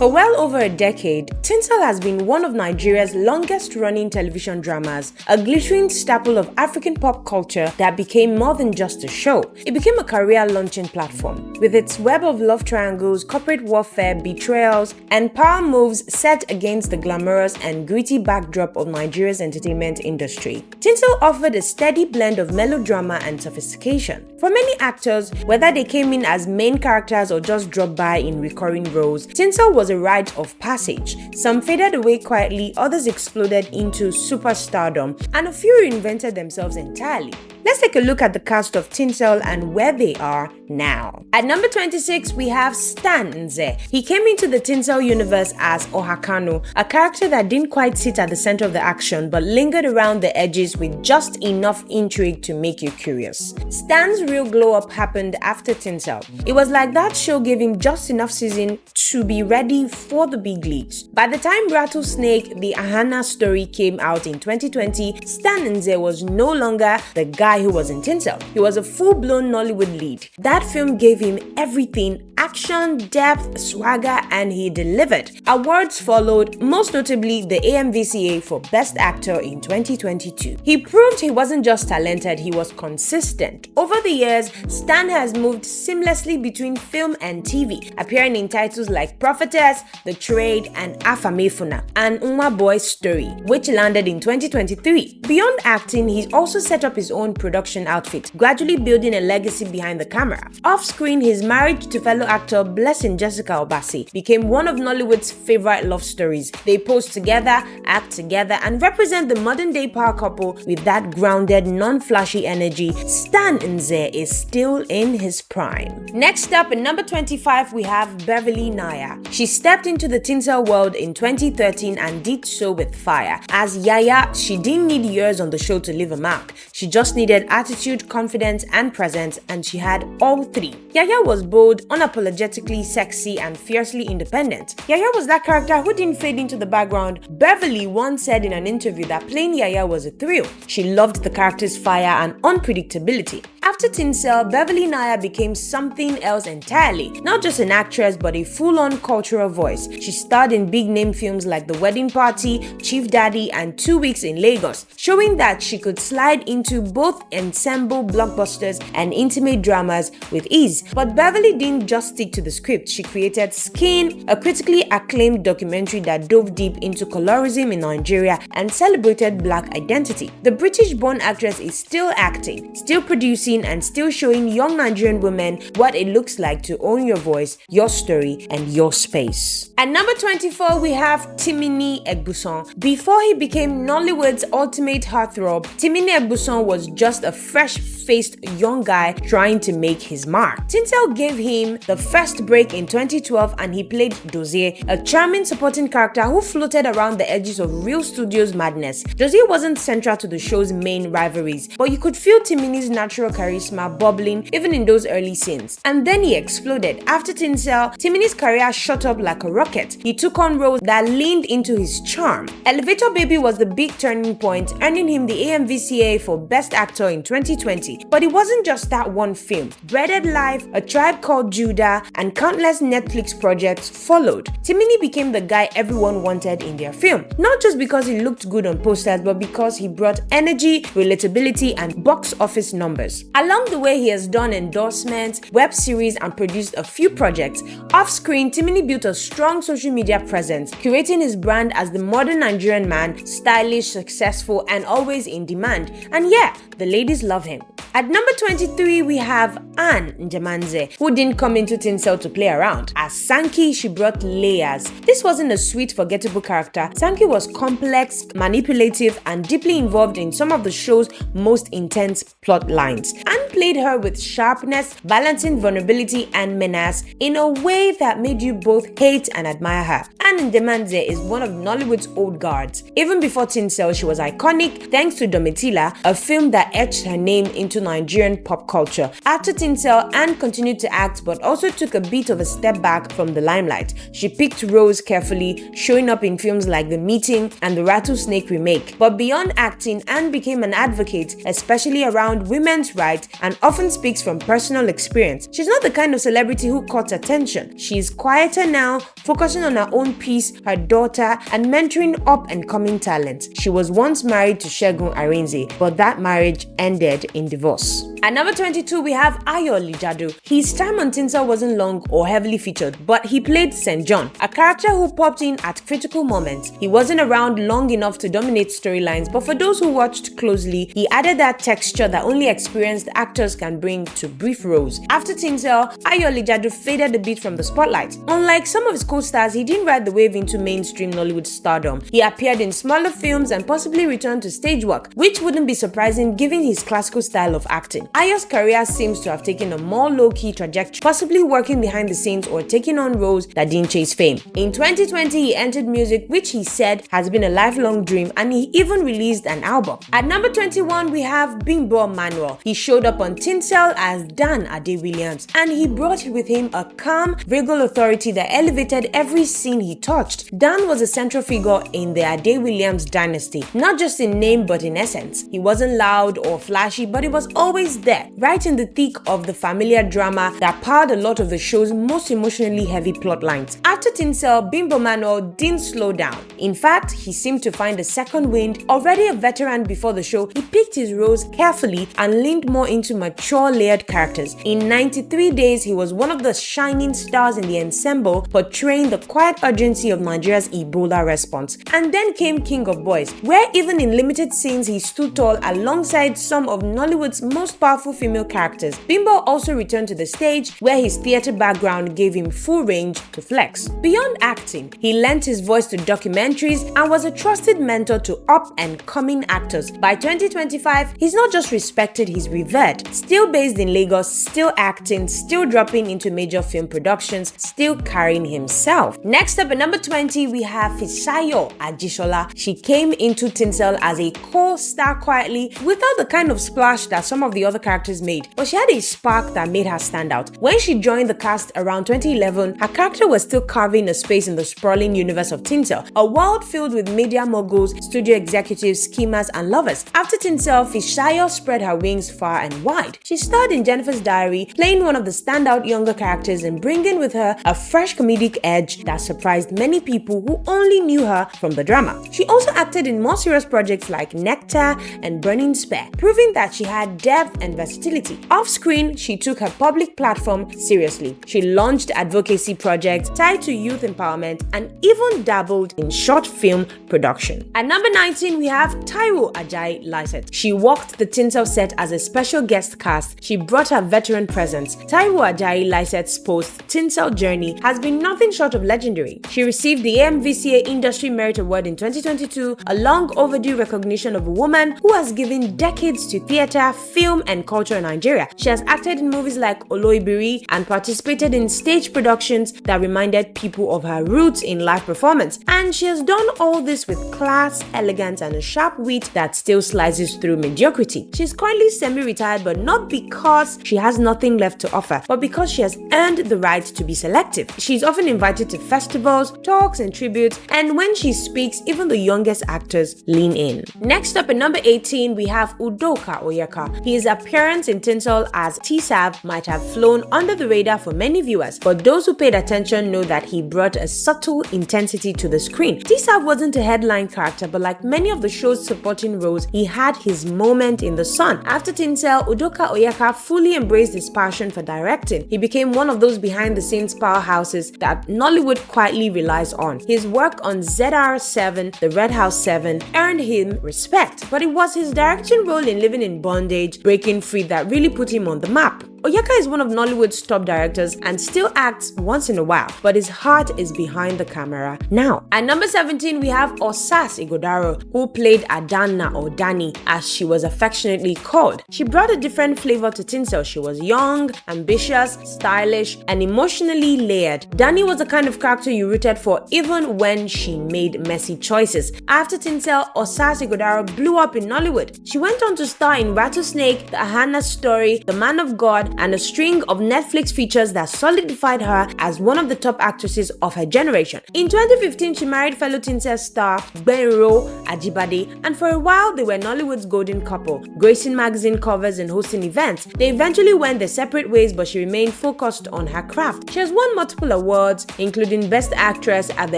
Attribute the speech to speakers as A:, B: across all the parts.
A: For well over a decade, Tinsel has been one of Nigeria's longest-running television dramas, a glittering staple of African pop culture that became more than just a show. It became a career-launching platform, with its web of love triangles, corporate warfare, betrayals, and power moves set against the glamorous and gritty backdrop of Nigeria's entertainment industry. Tinsel offered a steady blend of melodrama and sophistication. For many actors, whether they came in as main characters or just dropped by in recurring roles, Tinsel was a rite of passage. Some faded away quietly, others exploded into superstardom, and a few reinvented themselves entirely. Let's take a look at the cast of Tinsel and where they are now. At number 26, we have Stanz. He came into the Tinsel universe as Ohakanu, a character that didn't quite sit at the center of the action but lingered around the edges with just enough intrigue to make you curious. Stan's real glow-up happened after Tinsel. It was like that show gave him just enough season to be ready for the big leagues. By the time Rattlesnake, the Ahana story came out in 2020, Stanz was no longer the guy who was in Tinsel. He was a full-blown Nollywood lead. That film gave him everything: action, depth, swagger, and he delivered. Awards followed, most notably the AMVCA for Best Actor in 2022. He proved he wasn't just talented, he was consistent. Over the years, Stan has moved seamlessly between film and TV, appearing in titles like Prophetess, The Trade, and Afamefuna, and Nwa Boy's Story, which landed in 2023. Beyond acting, he's also set up his own production outfit, gradually building a legacy behind the camera. Off-screen, his marriage to fellow actor Blessing Jessica Obasi became one of Nollywood's favorite love stories. They pose together, act together, and represent the modern-day power couple with that grounded, non-flashy energy. Stan Nze is still in his prime. Next up, at number 25, we have Beverly Naya. She stepped into the Tinsel world in 2013 and did so with fire. As Yaya, she didn't need years on the show to leave a mark. She just needed attitude, confidence, and presence, and she had all three. Yaya was bold, unapologetically sexy, and fiercely independent. Yaya was that character who didn't fade into the background. Beverly once said in an interview that playing Yaya was a thrill. She loved the character's fire and unpredictability. After Tinsel, Beverly Naya became something else entirely. Not just an actress, but a full-on cultural voice. She starred in big-name films like The Wedding Party, Chief Daddy, and 2 Weeks in Lagos, showing that she could slide into both ensemble blockbusters and intimate dramas with ease. But Beverly didn't just stick to the script. She created Skin, a critically acclaimed documentary that dove deep into colorism in Nigeria and celebrated Black identity. The British-born actress is still acting, still producing, and still showing young Nigerian women what it looks like to own your voice, your story, and your space. At number 24, we have Timini Egbuson. Before he became Nollywood's ultimate heartthrob, Timini Egbuson was just a fresh-faced young guy trying to make his mark. Tinsel gave him the first break in 2012 and he played Dozie, a charming supporting character who floated around the edges of real studio's madness. Dozie wasn't central to the show's main rivalries, but you could feel Timini's natural charisma bubbling even in those early scenes. And then he exploded. After Tinsel, Timini's career shot up like a rocket. He took on roles that leaned into his charm. Elevator Baby was the big turning point, earning him the AMVCA for Best Actor in 2020. But it wasn't just that one film. Breaded Life, A Tribe Called Judah, and countless Netflix projects followed. Timini became the guy everyone wanted in their film. Not just because he looked good on posters, but because he brought energy, relatability, and box office numbers. Along the way, he has done endorsements, web series, and produced a few projects. Off-screen, Timini built a strong social media presence, curating his brand as the modern Nigerian man, stylish, successful, and always in demand. And yeah, the ladies love him. At number 23, we have Njemanze, who didn't come into Tinsel to play around. As Sankey, she brought layers. This wasn't a sweet, forgettable character. Sankey was complex, manipulative, and deeply involved in some of the show's most intense plot lines. Anne played her with sharpness, balancing vulnerability and menace in a way that made you both hate and admire her. Anne Njemanze is one of Nollywood's old guards. Even before Tinsel, she was iconic thanks to Domitila, a film that etched her name into Nigerian pop culture. After Tinsel, Anne continued to act but also took a bit of a step back from the limelight. She picked roles carefully, showing up in films like The Meeting and the Rattlesnake remake. But beyond acting, Anne became an advocate, especially around women's rights spotlight and often speaks from personal experience. She's not the kind of celebrity who caught attention. She's quieter now, focusing on her own peace, her daughter, and mentoring up-and-coming talent. She was once married to Segun Arinze, but that marriage ended in divorce. At number 22, we have Ayoola Ayolola. His time on Tinsel wasn't long or heavily featured, but he played St. John, a character who popped in at critical moments. He wasn't around long enough to dominate storylines, but for those who watched closely, he added that texture that only experienced actors can bring to brief roles. After Tinsel, Ayoola Ayolola faded a bit from the spotlight. Unlike some of his co-stars, he didn't ride the wave into mainstream Nollywood stardom. He appeared in smaller films and possibly returned to stage work, which wouldn't be surprising given his classical style of acting. Ayo's career seems to have taken a more low-key trajectory, possibly working behind the scenes or taking on roles that didn't chase fame. In 2020, he entered music, which he said has been a lifelong dream, and he even released an album. At number 21, we have Bimbo Manuel. He showed up on Tinsel as Dan Ade-Williams, and he brought with him a calm, regal authority that elevated every scene he touched. Dan was a central figure in the Ade-Williams dynasty, not just in name but in essence. He wasn't loud or flashy, but he was always there, right in the thick of the familiar drama that powered a lot of the show's most emotionally heavy plot lines. After Tinsel, Bimbo Manuel didn't slow down. In fact, he seemed to find a second wind. Already a veteran before the show, he picked his roles carefully and leaned more into mature, layered characters. In 93 Days, he was one of the shining stars in the ensemble, portraying the quiet urgency of Nigeria's Ebola response. And then came King of Boys, where even in limited scenes he stood tall alongside some of Nollywood's most powerful female characters. Bimbo also returned to the stage, where his theatre background gave him full range to flex. Beyond acting, he lent his voice to documentaries and was a trusted mentor to up-and-coming actors. By 2025, he's not just respected, he's revered. Still based in Lagos, still acting, still dropping into major film productions, still carrying himself. Next up at number 20, we have Fisayo Ajisola. She came into Tinsel as a co-star quietly, without the kind of splash that some of the other characters made, but she had a spark that made her stand out. When she joined the cast around 2011, her character was still carving a space in the sprawling universe of Tinsel, a world filled with media moguls, studio executives, schemers, and lovers. After Tinsel, Fisayo spread her wings far and wide. She starred in Jennifer's Diary, playing one of the standout younger characters and bringing with her a fresh comedic edge that surprised many people who only knew her from the drama. She also acted in more serious projects like Nectar and Burning Spear, proving that she had depth and versatility. Off-screen, she took her public platform seriously. She launched advocacy projects tied to youth empowerment and even dabbled in short film production. At number 19, we have Taiwo Ajai-Lycett. She walked the Tinsel set as a special guest cast. She brought her veteran presence. Taiwo Ajai-Lycett's post-Tinsel journey has been nothing short of legendary. She received the AMVCA Industry Merit Award in 2022, a long overdue recognition of a woman who has given decades to theatre, film, and culture in Nigeria. She has acted in movies like Oloibiri and participated in stage productions that reminded people of her roots in live performance. And she has done all this with class, elegance, and a sharp wit that still slices through mediocrity. She's currently semi-retired, but not because she has nothing left to offer, but because she has earned the right to be selective. She's often invited to festivals, talks, and tributes, and when she speaks, even the youngest actors lean in. Next up at number 18, we have Udoka Oyeka. His appearance in Tinsel as T-Sav might have flown under the radar for many viewers, but those who paid attention know that he brought a subtle intensity to the screen. T-Sav wasn't a headline character, but like many of the show's supporting roles, he had his moment in the sun. After Tinsel, Udoka Oyeka fully embraced his passion for directing. He became one of those behind-the-scenes powerhouses that Nollywood quietly relies on. His work on ZR7, The Red House 7, earned him respect, but it was his directing role in Living in Bondage, Breaking Free that really put him on the map. Oyeka is one of Nollywood's top directors and still acts once in a while, but his heart is behind the camera now. At number 17, we have Osas Ighodaro, who played Adanna, or Dani, as she was affectionately called. She brought a different flavor to Tinsel. She was young, ambitious, stylish, and emotionally layered. Dani was the kind of character you rooted for even when she made messy choices. After Tinsel, Osas Ighodaro blew up in Nollywood. She went on to star in Rattlesnake, The Hannah Story, The Man of God, Award and a string of Netflix features that solidified her as one of the top actresses of her generation. In 2015, she married fellow Tinsel star Gbenro Ajibade, and for a while they were Nollywood's golden couple, gracing magazine covers and hosting events. They eventually went their separate ways, but she remained focused on her craft. She has won multiple awards, including Best Actress at the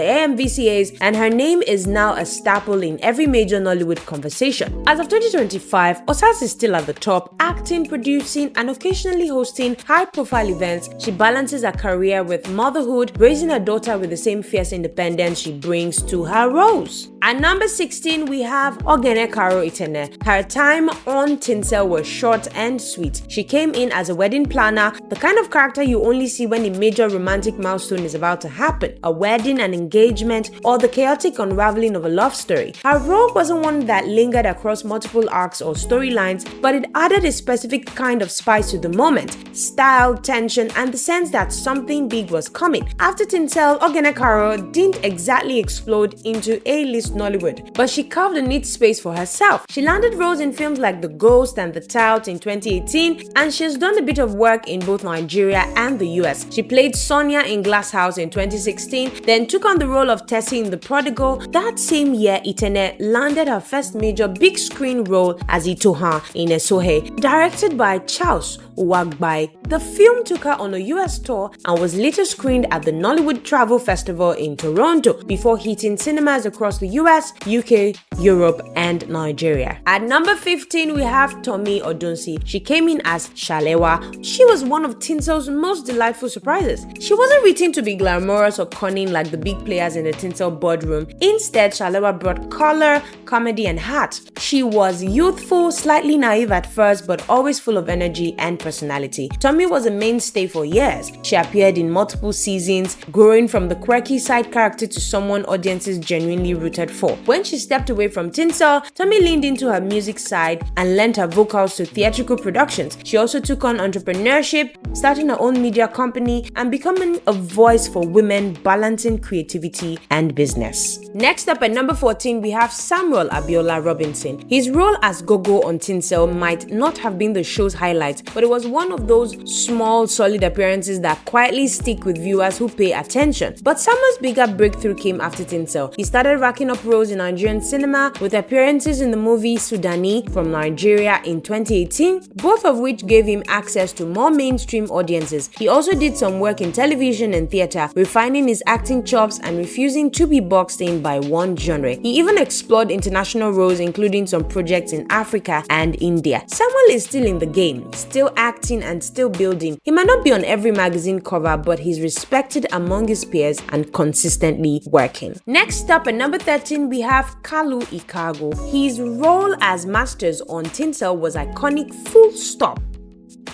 A: AMVCAs, and her name is now a staple in every major Nollywood conversation. As of 2025, Osas is still at the top, acting, producing, and occasionally hosting high-profile events. She balances her career with motherhood, raising her daughter with the same fierce independence she brings to her roles. At number 16, we have Oghenekaro Itene. Her time on Tinsel was short and sweet. She came in as a wedding planner, the kind of character you only see when a major romantic milestone is about to happen, a wedding, an engagement, or the chaotic unraveling of a love story. Her role wasn't one that lingered across multiple arcs or storylines, but it added a specific kind of spice to the moment: style, tension, and the sense that something big was coming. After Tinsel, Oghenekaro didn't exactly explode into A-list Nollywood, but she carved a neat space for herself. She landed roles in films like The Ghost and The Tout in 2018, and she has done a bit of work in both Nigeria and the US. She played Sonia in Glass House in 2016, then took on the role of Tessie in The Prodigal. That same year, Itene landed her first major big screen role as Attoh in Esohe, directed by Charles Uwagbai. The film took her on a US tour and was later screened at the Nollywood Travel Festival in Toronto before hitting cinemas across the US, UK, Europe, and Nigeria. At number 15, we have Tomi Odunsi. She came in as Shalewa. She was one of Tinsel's most delightful surprises. She wasn't written to be glamorous or cunning like the big players in the Tinsel boardroom. Instead, Shalewa brought color, comedy, and heart. She was youthful, slightly naive at first, but always full of energy and personality. Tomi was a mainstay for years. She appeared in multiple seasons, growing from the quirky side character to someone audiences genuinely rooted for. When she stepped away from Tinsel, Tomi leaned into her music side and lent her vocals to theatrical productions. She also took on entrepreneurship, starting her own media company and becoming a voice for women, balancing creativity and business. Next up at number 14, we have Samuel Abiola Robinson. His role as Gogo on Tinsel might not have been the show's highlight, but it was one of those small, solid appearances that quietly stick with viewers who pay attention. But Samuel's bigger breakthrough came after Tinsel. He started racking up roles in Nigerian cinema with appearances in the movie Sudani from Nigeria in 2018, both of which gave him access to more mainstream audiences. He also did some work in television and theater, refining his acting chops and refusing to be boxed in by one genre. He even explored international roles, including some projects in Africa and India. Samuel is still in the game, still acting and still building. He might not be on every magazine cover, but he's respected among his peers and consistently working. Next up at number 13, we have Kalu Ikeagwu. His role as Masters on Tinsel was iconic, full stop.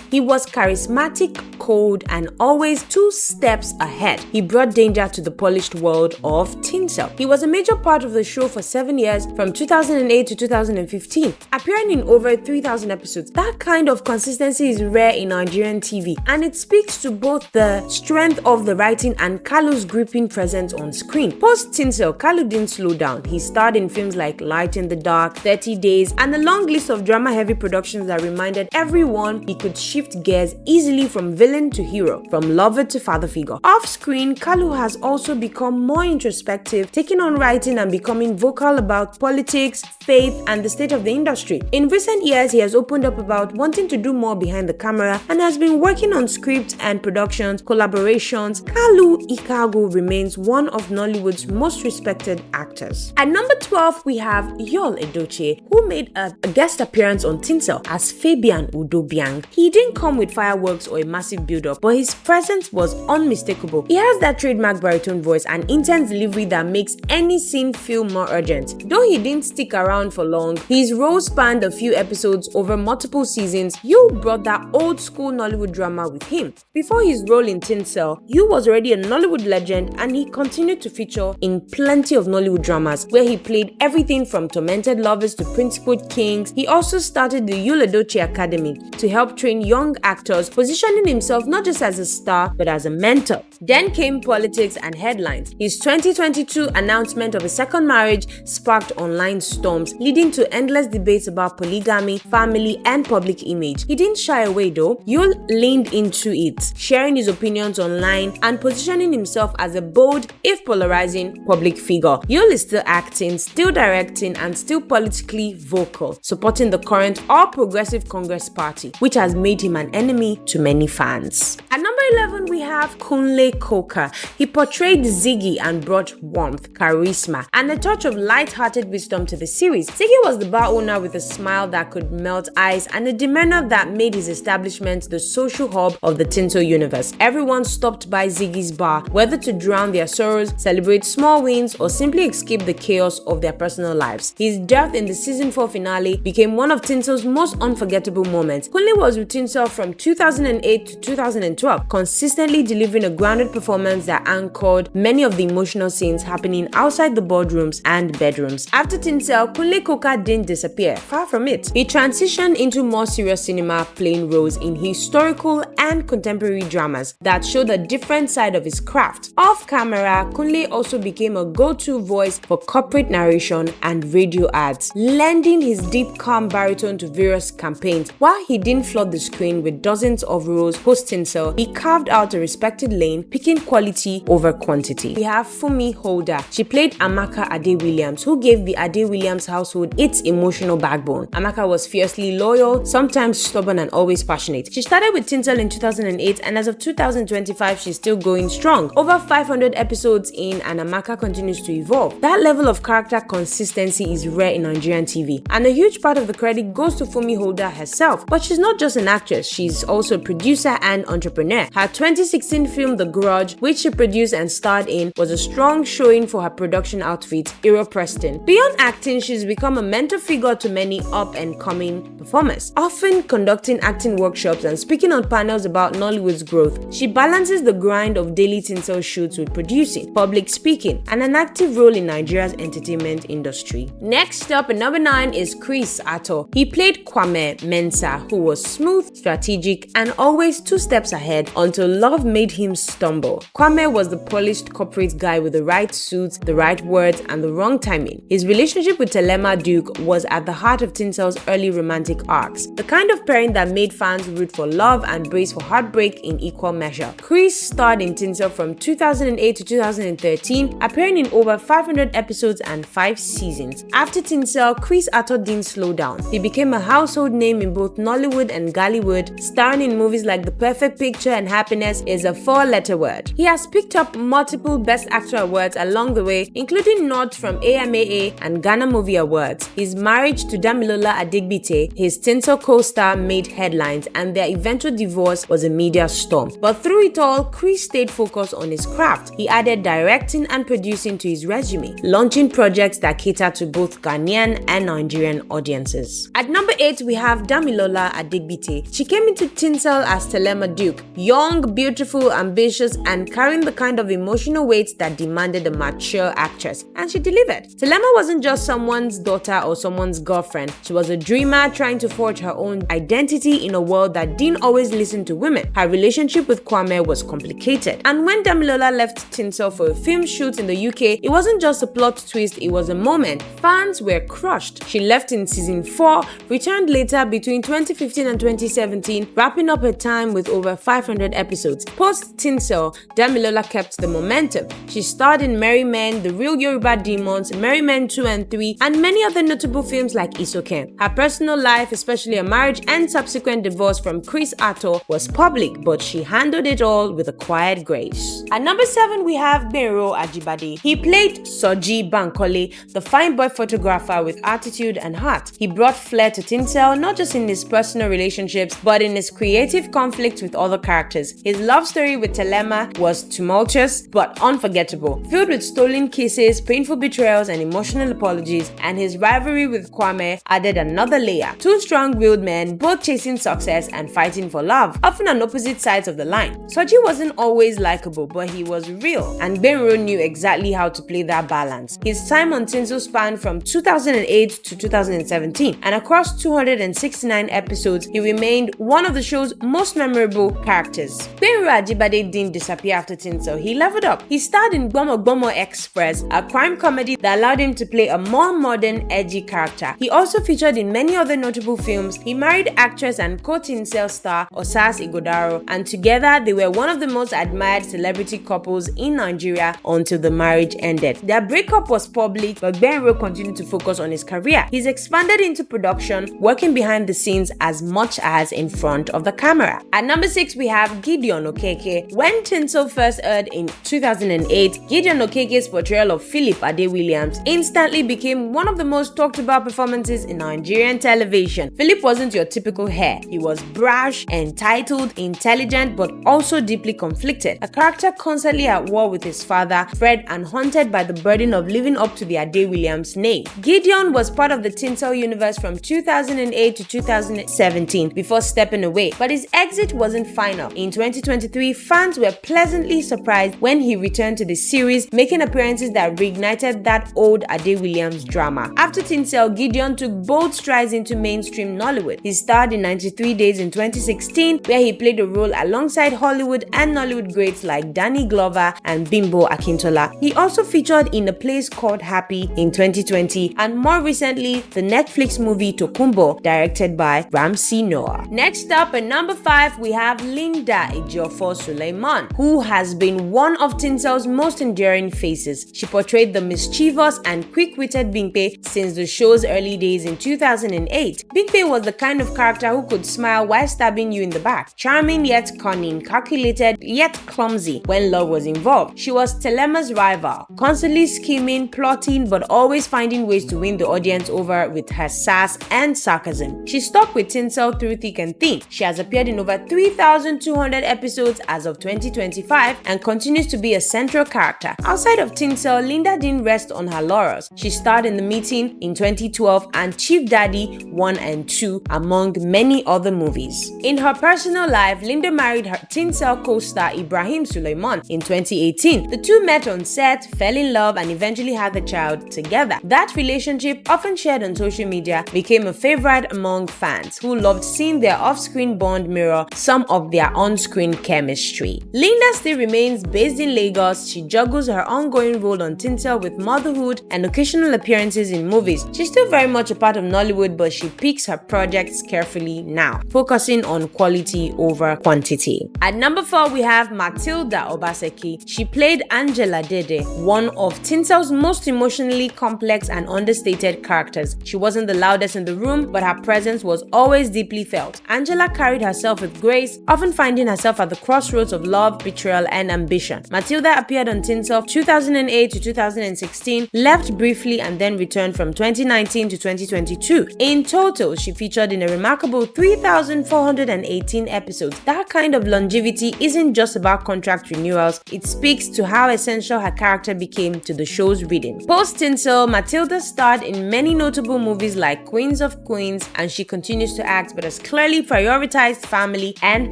A: He was charismatic, cold, and always 2 steps ahead. He brought danger to the polished world of Tinsel. He was a major part of the show for 7 years, from 2008 to 2015, appearing in over 3,000 episodes. That kind of consistency is rare in Nigerian TV, and it speaks to both the strength of the writing and Kalu's gripping presence on screen. Post Tinsel, Kalu didn't slow down. He starred in films like Light in the Dark, 30 Days, and a long list of drama-heavy productions that reminded everyone he could shift gears easily from villain to hero, from lover to father figure. Off-screen, Kalu has also become more introspective, taking on writing and becoming vocal about politics, faith, and the state of the industry. In recent years, he has opened up about wanting to do more behind the camera and has been working on scripts and productions, collaborations. Kalu Ikeagwu remains one of Nollywood's most respected actors. At number 12, we have Yul Edochie, who made a guest appearance on Tinsel as Fabian Udobiang. He didn't come with fireworks or a massive build-up, but his presence was unmistakable. He has that trademark baritone voice and intense delivery that makes any scene feel more urgent. Though he didn't stick around for long, his role spanned a few episodes over multiple seasons. Yul brought that old-school Nollywood drama with him. Before his role in Tinsel, Yul was already a Nollywood legend, and he continued to feature in plenty of Nollywood dramas, where he played everything from tormented lovers to principled kings. He also started the Yul Edochie Academy to help train young young actors, positioning himself not just as a star but as a mentor. Then came politics and headlines. His 2022 announcement of a second marriage sparked online storms, leading to endless debates about polygamy, family, and public image. He didn't shy away though. Yul leaned into it, sharing his opinions online and positioning himself as a bold, if polarizing, public figure. Yul is still acting, still directing, and still politically vocal, supporting the current all-progressive Congress party, which has made him an enemy to many fans. At number 11, we have Kunle Coker. He portrayed Ziggy and brought warmth, charisma, and a touch of light-hearted wisdom to the series. Ziggy was the bar owner with a smile that could melt ice and a demeanor that made his establishment the social hub of the Tinsel universe. Everyone stopped by Ziggy's bar, whether to drown their sorrows, celebrate small wins, or simply escape the chaos of their personal lives. His death in the season 4 finale became one of Tinsel's most unforgettable moments. Kunle was with Tinsel from 2008 to 2012, consistently delivering a grounded performance that anchored many of the emotional scenes happening outside the boardrooms and bedrooms. After Tinsel, Kunle Coker didn't disappear, far from it. He transitioned into more serious cinema, playing roles in historical and contemporary dramas that showed a different side of his craft. Off camera, Kunle also became a go-to voice for corporate narration and radio ads, lending his deep, calm baritone to various campaigns. While he didn't flood the screen with dozens of roles post-Tinsel, he carved out a respected lane, picking quality over quantity. We have Funmi Holder. She played Amaka Ade-Williams, who gave the Ade-Williams household its emotional backbone. Amaka was fiercely loyal, sometimes stubborn, and always passionate. She started with Tinsel in 2008, and as of 2025, she's still going strong. Over 500 episodes in, and Amaka continues to evolve. That level of character consistency is rare in Nigerian TV, and a huge part of the credit goes to Funmi Holder herself. But she's not just an actress, she's also a producer and entrepreneur. Her 2016 film The Grudge, which she produced and starred in, was a strong showing for her production outfit, Ero Preston. Beyond acting, she's become a mentor figure to many up-and-coming performers, often conducting acting workshops and speaking on panels about Nollywood's growth. She balances the grind of daily Tinsel shoots with producing, public speaking, and an active role in Nigeria's entertainment industry. Next up at number 9 is Chris Attoh. He played Kwame Mensah, who was smooth, strategic, and always 2 steps ahead until love made him stumble. Kwame was the polished corporate guy with the right suits, the right words, and the wrong timing. His relationship with Telema Duke was at the heart of Tinsel's early romantic arcs, the kind of pairing that made fans root for love and brace for heartbreak in equal measure. Chris starred in Tinsel from 2008 to 2013, appearing in over 500 episodes and 5 seasons. After Tinsel, Chris Attoh didn't slow down. He became a household name in both Nollywood and Gollywood, starring in movies like The Perfect Picture and Happiness Is a 4-Letter Word. He has picked up multiple Best Actor awards along the way, including nods from AMAA and Ghana Movie Awards. His marriage to Damilola Adegbite, his Tinsel co-star, made headlines, and their eventual divorce was a media storm. But through it all, Chris stayed focused on his craft. He added directing and producing to his resume, launching projects that cater to both Ghanaian and Nigerian audiences. At number 8, we have Damilola Adegbite. She came into Tinsel as Telema Duke, young, beautiful, ambitious, and carrying the kind of emotional weight that demanded a mature actress, and she delivered. Telema wasn't just someone's daughter or someone's girlfriend. She was a dreamer trying to forge her own identity in a world that didn't always listen to women. Her relationship with Kwame was complicated, and when Damilola left Tinsel for a film shoot in the UK, it wasn't just a plot twist, it was a moment. Fans were crushed. She left in season 4, returned later between 2015 and 2017, wrapping up her time with over 500 episodes. Post Tinsel, Damilola kept the momentum. She starred in Merry Men, The Real Yoruba Demons, Merry Men 2 and 3, and many other notable films like Isoken. Her personal life, especially her marriage and subsequent divorce from Chris Attoh, was public, but she handled it all with a quiet grace. At number 7, we have Gbenro Ajibade. He played Soji Bankole, the fine boy photographer with attitude and heart. He brought flair to Tinsel, not just in his personal relationships, but in his creative conflict with other characters. His love story with Telema was tumultuous but unforgettable, filled with stolen kisses, painful betrayals, and emotional apologies, and his rivalry with Kwame added another layer. 2 strong-willed men, both chasing success and fighting for love, often on opposite sides of the line. Soji wasn't always likable, but he was real, and Gbenro knew exactly how to play that balance. His time on Tinsel spanned from 2008 to 2017, and across 269 episodes, he remained remained one of the show's most memorable characters. Gbenro Ajibade didn't disappear after Tinsel. He leveled up. He starred in Gbomo Express, a crime comedy that allowed him to play a more modern, edgy character. He also featured in many other notable films. He married actress and co-Tinsel star Osas Ighodaro, and together they were one of the most admired celebrity couples in Nigeria until the marriage ended. Their breakup was public, but Gbenro continued to focus on his career. He's expanded into production, working behind the scenes as much as in front of the camera. At number 6, we have Gideon Okeke. When Tinsel first aired in 2008, Gideon Okeke's portrayal of Philip Ade-Williams instantly became one of the most talked about performances in Nigerian television. Philip wasn't your typical hair. He was brash, entitled, intelligent, but also deeply conflicted. A character constantly at war with his father, Fred, and haunted by the burden of living up to the Ade-Williams name. Gideon was part of the Tinsel universe from 2008 to 2017 before stepping away, but his exit wasn't final. In 2023, fans were pleasantly surprised when he returned to the series, making appearances that reignited that old Ade-Williams drama. After Tinsel, Gideon took bold strides into mainstream Nollywood. He starred in 93 Days in 2016, where he played a role alongside Hollywood and Nollywood greats like Danny Glover and Bimbo Akintola. He also featured in A Place Called Happy in 2020, and more recently, the Netflix movie Tokumbo, directed by Ramsey Noah. Next up, at number 5, we have Linda Ejiofor Suleiman, who has been one of Tinsel's most enduring faces. She portrayed the mischievous and quick-witted Bimpe since the show's early days in 2008. Bimpe was the kind of character who could smile while stabbing you in the back. Charming yet cunning, calculated yet clumsy when love was involved. She was Telema's rival, constantly scheming, plotting, but always finding ways to win the audience over with her sass and sarcasm. She stuck with Tinsel through thick and thin. She has appeared in over 3,200 episodes as of 2025 and continues to be a central character. Outside of Tinsel, Linda didn't rest on her laurels. She starred in The Meeting in 2012 and Chief Daddy 1 and 2, among many other movies. In her personal life, Linda married her Tinsel co-star Ibrahim Suleiman in 2018. The two met on set, fell in love, and eventually had the child together. That relationship, often shared on social media, became a favorite among fans who loved seeing their off-screen bond mirror some of their on-screen chemistry. Linda still remains based in Lagos. She juggles her ongoing role on Tinsel with motherhood and occasional appearances in movies. She's still very much a part of Nollywood, but she picks her projects carefully now, focusing on quality over quantity. At number 4, we have Matilda Obaseki. She played Angela Dede, one of Tinsel's most emotionally complex and understated characters. She wasn't the loudest in the room, but her presence was always deeply felt. Angela carried herself with grace, often finding herself at the crossroads of love, betrayal, and ambition. Matilda appeared on Tinsel 2008 to 2016, left briefly, and then returned from 2019 to 2022. In total, she featured in a remarkable 3,418 episodes. That kind of longevity isn't just about contract renewals, it speaks to how essential her character became to the show's rhythm. Post-Tinsel, Matilda starred in many notable movies like Queens of Queens, and she continues to act but has clearly prioritized family and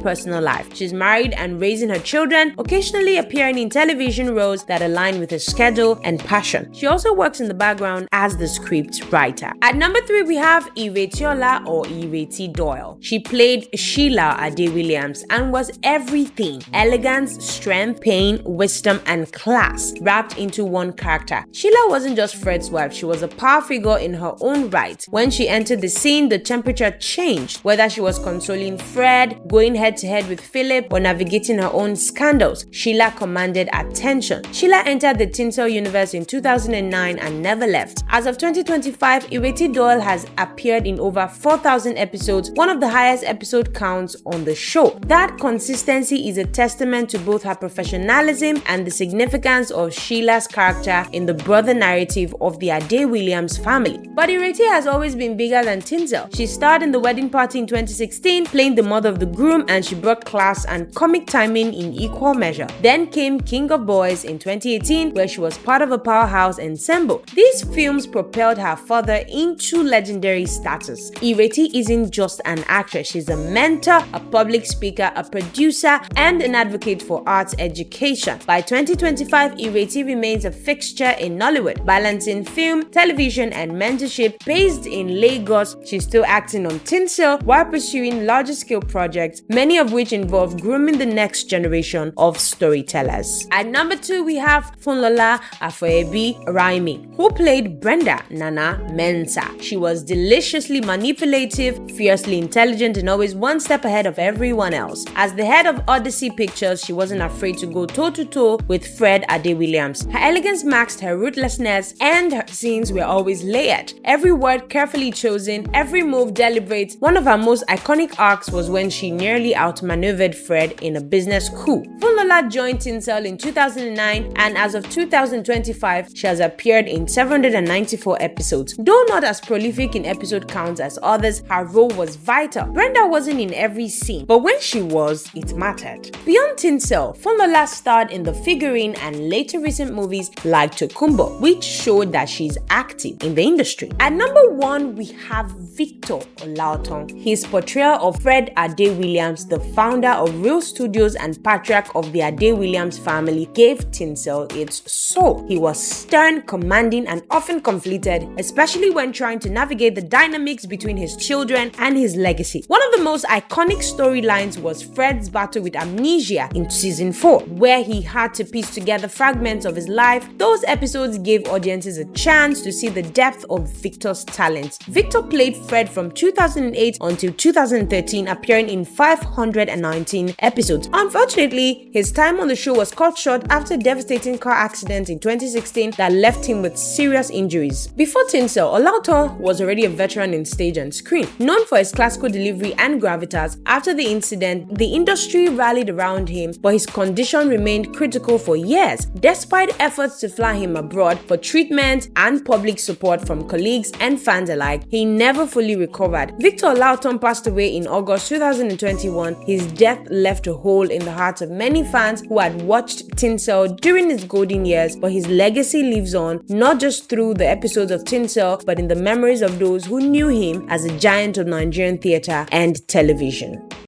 A: personal life. She's married and raising her children, occasionally appearing in television roles that align with her schedule and passion. She also works in the background as the script writer. At number 3, we have Ireti or Ireti Doyle. She played Sheila Ade-Williams and was everything: elegance, strength, pain, wisdom, and class wrapped into one character. Sheila wasn't just Fred's wife, she was a power figure in her own right. When she entered the scene, the temperature changed, whether she was consoling Fred, going head-to-head with Philip, or navigating her own scandals. Sheila commanded attention. Sheila entered the Tinsel universe in 2009 and never left. As of 2025, Ireti Doyle has appeared in over 4,000 episodes, one of the highest episode counts on the show. That consistency is a testament to both her professionalism and the significance of Sheila's character in the brother narrative of the Ade-Williams family. But Ireti has always been bigger than Tinsel. She starred in The Wedding Party in 2016, playing the mother of the groom, and she brought class and comic timing in equal measure. Then came King of Boys in 2018, where she was part of a powerhouse ensemble. These films propelled her further into legendary status. Ireti isn't just an actress, she's a mentor, a public speaker, a producer, and an advocate for arts education. By 2025, Ireti remains a fixture in Nollywood, balancing film, television, and mentorship. Based in Lagos, she's still acting on Tinsel while pursuing larger-scale projects, many of which involve grooming the next generation of storytellers. At number 2, we have Funlola Aofiyebi-Raimi, who played Brenda Nana Mensah. She was deliciously manipulative, fiercely intelligent, and always one step ahead of everyone else. As the head of Odyssey Pictures, she wasn't afraid to go toe-to-toe with Fred Ade-Williams. Her elegance matched her ruthlessness, and her scenes were always layered. Every word carefully chosen, every move deliberate. One of her most iconic arcs was when she nearly outmaneuvered Fred in a business coup. Funlola joined Tinsel in 2009, and as of 2025, she has appeared in 794 episodes. Though not as prolific in episode counts as others, her role was vital. Brenda wasn't in every scene, but when she was, it mattered. Beyond Tinsel, Funlola starred in The Figurine and later recent movies like Tokumbo, which showed that she's active in the industry. At number 1, we have Victor Olaotan. His portrayal of Fred Ade-Williams, the founder of Real Studios and patriarch of the Ade-Williams family, gave Tinsel its soul. He was stern, commanding, and often conflicted, especially when trying to navigate the dynamics between his children and his legacy. One of the most iconic storylines was Fred's battle with amnesia in season 4, where he had to piece together fragments of his life. Those episodes gave audiences a chance to see the depth of Victor's talent. Victor played Fred from 2008 until 2013, appearing in 519 episodes. Unfortunately, his time on the show was cut short after a devastating car accident in 2016 that left him with serious injuries. Before Tinsel, Olaotan was already a veteran in stage and screen. Known for his classical delivery and gravitas, after the incident, the industry rallied around him, but his condition remained critical for years. Despite efforts to fly him abroad for treatment and public support from colleagues and fans alike, he never fully recovered. Victor Olaotan passed away in August 2021. His death left a hole in the hearts of many fans who had watched Tinsel during his golden years, but his legacy lives on, not just through the episodes of Tinsel, but in the memories of those who knew him as a giant of Nigerian theatre and television.